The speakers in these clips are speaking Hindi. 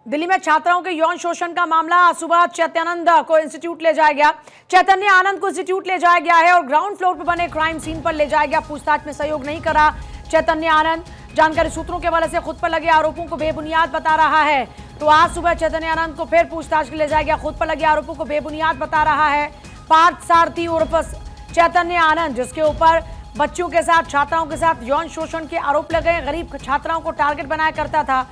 दिल्ली में छात्राओं के यौन शोषण का मामला। सुबह चैतन्यानंद को इंस्टीट्यूट ले जाया गया। चैतन्य आनंद को इंस्टीट्यूट ले जाया गया है और ग्राउंड फ्लोर पर बने क्राइम सीन पर ले जाया गया। पूछताछ में सहयोग नहीं करा चैतन्य आनंद। जानकारी सूत्रों के हवाले से खुद पर लगे आरोपों को बेबुनियाद बता रहा है। तो आज सुबह चैतन्य आनंद को फिर पूछताछ के लिए जाया गया। खुद पर लगे आरोपों को बेबुनियाद बता रहा है पार्थ सारथी उर्फ चैतन्य आनंद, जिसके ऊपर बच्चों के साथ, छात्राओं के साथ यौन शोषण के आरोप लगे। गरीब छात्राओं को टारगेट बनाया करता था।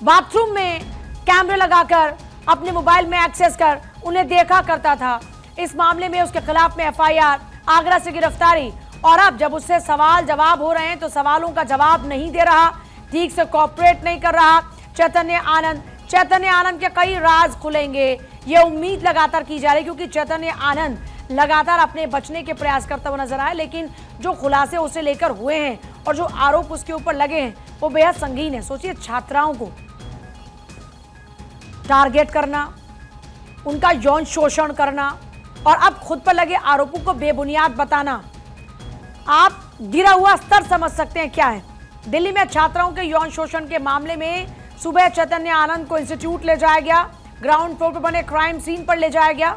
बाथरूम में कैमरे लगाकर अपने मोबाइल में एक्सेस कर उन्हें देखा करता था। इस मामले में उसके खिलाफ में एफआईआर, आगरा से गिरफ्तारी। और अब जब उससे सवाल जवाब हो रहे हैं तो सवालों का जवाब नहीं दे रहा, ठीक से कोऑपरेट नहीं कर रहा चैतन्य आनंद के कई राज खुलेंगे, ये उम्मीद लगातार की जा रही है, क्योंकि चैतन्य आनंद लगातार अपने बचने के प्रयास करता हुआ नजर आया। लेकिन जो खुलासे उसे लेकर हुए हैं और जो आरोप उसके ऊपर लगे हैं वो बेहद संगीन है। सोचिए, छात्राओं को टारगेट करना, उनका यौन शोषण करना और अब खुद पर लगे आरोपों को बेबुनियाद बताना। आप गिरा हुआ स्तर समझ सकते हैं क्या है। दिल्ली में छात्राओं के यौन शोषण के मामले में सुबह चैतन्य आनंद को इंस्टीट्यूट ले जाया गया। ग्राउंड फ्लोर पर बने क्राइम सीन पर ले जाया गया।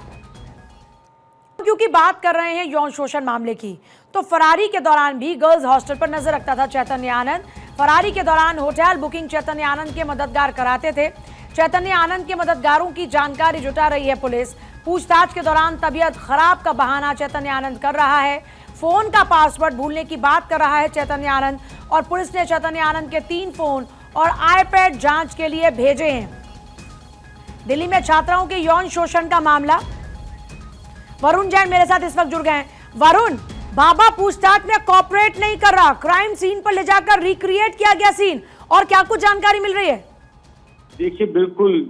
क्योंकि बात कर रहे हैं यौन शोषण मामले की, तो फरारी के दौरान भी गर्ल्स हॉस्टल पर नजर रखता था चैतन्य आनंद। फरारी के दौरान होटल बुकिंग चैतन्य आनंद के मददगार कराते थे। चैतन्य आनंद के मददगारों की जानकारी जुटा रही है पुलिस। पूछताछ के दौरान तबीयत खराब का बहाना चैतन्य आनंद कर रहा है। फोन का पासवर्ड भूलने की बात कर रहा है चैतन्य आनंद। और पुलिस ने चैतन्य आनंद के 3 फोन और आईपैड जांच के लिए भेजे हैं। दिल्ली में छात्राओं के यौन शोषण का मामला। वरुण जैन मेरे साथ इस वक्त जुड़ गए हैं। वरुण, बाबा पूछताछ में कोऑपरेट नहीं कर रहा, क्राइम सीन पर ले जाकर रिक्रिएट किया गया सीन, और क्या कुछ जानकारी मिल रही है? देखिए, बिल्कुल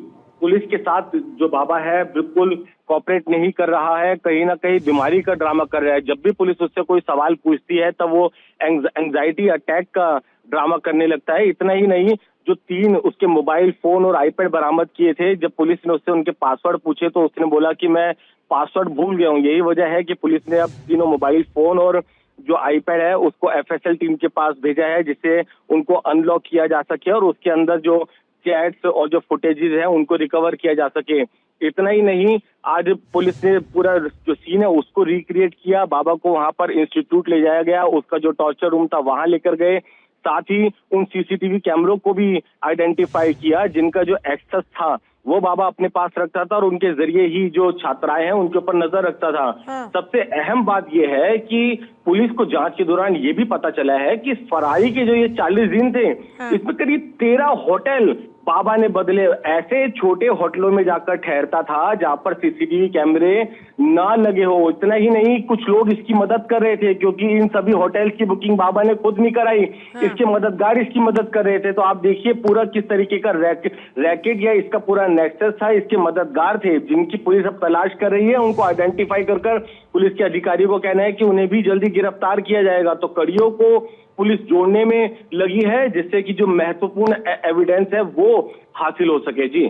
पुलिस के साथ जो बाबा है बिल्कुल कोऑपरेट नहीं कर रहा है। कहीं ना कहीं बीमारी का ड्रामा कर रहा है। जब भी पुलिस उससे कोई सवाल पूछती है तब वो एंजाइटी अटैक का ड्रामा करने लगता है। इतना ही नहीं, जो 3 उसके मोबाइल फोन और आईपैड बरामद किए थे, जब पुलिस ने उससे उनके पासवर्ड पूछे तो उसने बोला कि मैं पासवर्ड भूल गया हूँ। यही वजह है कि पुलिस ने अब तीनों मोबाइल फोन और जो आईपैड है उसको एफएसएल टीम के पास भेजा है, जिससे उनको अनलॉक किया जा सके और उसके अंदर जो चैट्स और जो फुटेजेस हैं उनको रिकवर किया जा सके। इतना ही नहीं, आज पुलिस ने पूरा जो सीन है उसको रिक्रिएट किया। बाबा को वहां पर इंस्टीट्यूट ले जाया गया, उसका जो टॉर्चर रूम था वहां लेकर गए। साथ ही उन सीसीटीवी कैमरों को भी आइडेंटिफाई किया जिनका जो एक्सेस था वो बाबा अपने पास रखता था और उनके जरिए ही जो छात्राएं हैं उनके ऊपर नजर रखता था। हाँ। सबसे अहम बात यह है कि पुलिस को जांच के दौरान ये भी पता चला है कि फरारी के जो ये 40 दिन थे, हाँ। इसमें करीब 13 होटल बाबा ने बदले। ऐसे छोटे होटलों में जाकर ठहरता था जहां पर सीसीटीवी कैमरे ना लगे हो। इतना ही नहीं, कुछ लोग इसकी मदद कर रहे थे, क्योंकि इन सभी होटल्स की बुकिंग बाबा ने खुद नहीं कराई। हाँ। इसके मददगार इसकी मदद कर रहे थे। तो आप देखिए पूरा किस तरीके का रैकेट या इसका पूरा नेक्सस था। इसके मददगार थे जिनकी पुलिस अब तलाश कर रही है। उनको आइडेंटिफाई कर पुलिस के अधिकारियों को कहना है कि उन्हें भी जल्दी गिरफ्तार किया जाएगा। तो कड़ियों को पुलिस जोड़ने में लगी है, जिससे कि जो महत्वपूर्ण एविडेंस है वो हासिल हो सके। जी,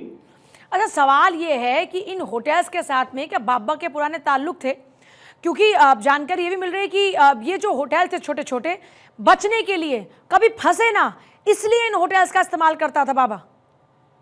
अच्छा, सवाल ये है कि इन होटल्स के साथ में क्या बाबा के पुराने ताल्लुक थे? क्योंकि जानकारी ये भी मिल रही है कि ये जो होटल थे छोटे छोटे, बचने के लिए कभी फंसे ना, इसलिए इन होटल्स का इस्तेमाल करता था बाबा।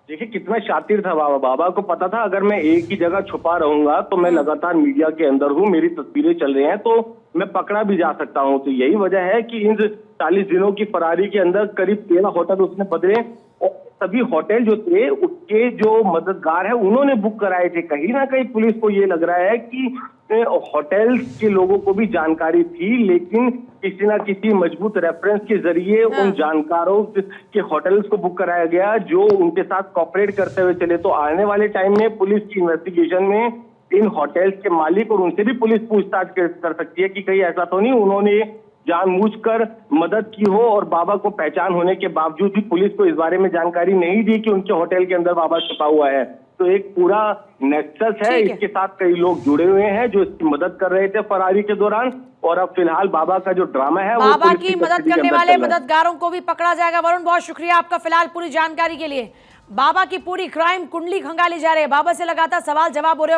देखिए कितना शातिर था बाबा। बाबा को पता था अगर मैं एक ही जगह छुपा रहूंगा तो मैं लगातार मीडिया के अंदर हूँ, मेरी तस्वीरें चल रही हैं तो मैं पकड़ा भी जा सकता हूँ। तो यही वजह है कि इन 40 दिनों की फरारी के अंदर करीब 13 होटल उसने बदले और सभी होटल जो थे उसके जो मददगार है उन्होंने बुक कराए थे। कहीं ना कहीं पुलिस को ये लग रहा है कि होटल्स के लोगों को भी जानकारी थी, लेकिन किसी ना किसी मजबूत रेफरेंस के जरिए उन जानकारों के होटल्स को बुक कराया गया जो उनके साथ कोऑपरेट करते हुए चले। तो आने वाले टाइम में पुलिस की इन्वेस्टिगेशन में इन होटल्स के मालिक और उनसे भी पुलिस पूछताछ कर सकती है कि कहीं ऐसा तो नहीं उन्होंने जानबूझकर मदद की हो और बाबा को पहचान होने के बावजूद भी पुलिस को इस बारे में जानकारी नहीं दी कि उनके होटल के अंदर बाबा छुपा हुआ है। तो एक पूरा नेक्सस है, इसके साथ कई लोग जुड़े हुए हैं जो इसकी मदद कर रहे थे फरारी के दौरान। और अब फिलहाल बाबा का जो ड्रामा है बाबा की मदद करने वाले मददगारों को भी पकड़ा जाएगा। वरुण, बहुत शुक्रिया आपका फिलहाल पूरी जानकारी के लिए। बाबा की पूरी क्राइम कुंडली खंगाली जा रही है, बाबा से लगातार सवाल जवाब हो रहे हैं।